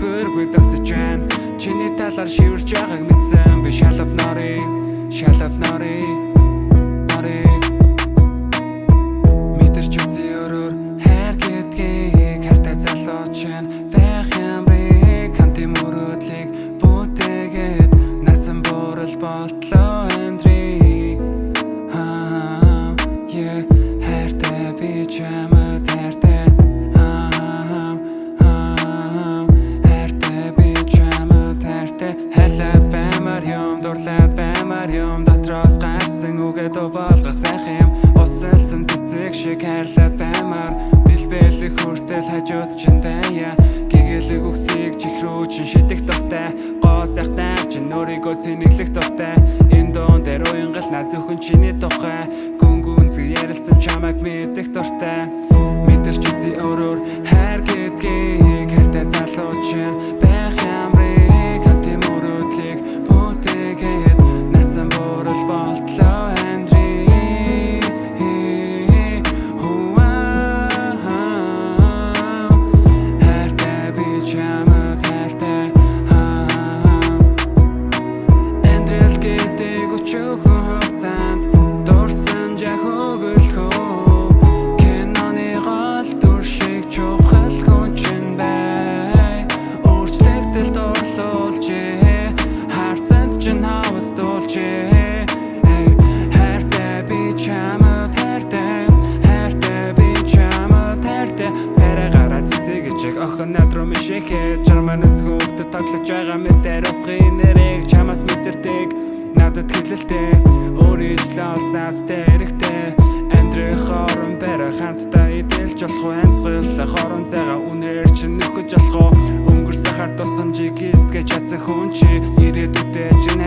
нөхөргүй зогсож байна. Чиний талаар шивэрч байгааг мэдсэн би шалав нори мэдэрч үзье өрөөр хайр гэдгийг хайртай залууч байна. Байх ямрыг хамтын мөрөөдлийг бүтээгээд насан буурал болтлоо Andri хайртай би чамд хайртай хайлаад баймар юм дурлаад баймар юм дотроос гарсан үгээд болгох сайхан юм усалсан цэцэг шиг хайрлаад баймар дэлбэлэх хүртэл хажууд чинь байя гэгээлэг үгсийг чихрүү чин шидэх дуртай гоо сайхтай чин өөрийгөө цэнэглэх дуртай энэ дуун дээр уянгал наа зөвхөн чиний тухай гүнзгий ярилцсан чамайг мэдэх дуртай мэдэрч үзье өөрөөр хайр гэдгийг хайртай залууч байх ямрыг хамтын мөрөөдлийг бүтээгээд насан буурал болтлоо Andri хайртай би чамд хайртай Andri л гэдэг өчөөхөн хугацаанд дурсан жах өгөлхөө киноны гол дүр шиг чухал хүн чинь бай өөрчлөгдөлд орлуулж харцанд чинь хавас дуулж хайртай би чамд хайртай би чамд хайртай царай гараа цэцэг чиг охин над руу мишэхэ чарман үзгүүгт таглаж байгаа мэдэр охин нэрийг чамаас мэдэрдэг надад хэлэлтэй өөрийгөө саадтай эрэхтэй Andri хорон бэрэ хамтдаа идэлж болох амьсгал хорон цагаа үнээр чинь нөхөж болох өнгөрсөн хар тусамжийг идгэж чадсан хүн чи ирээдүйдээ чинь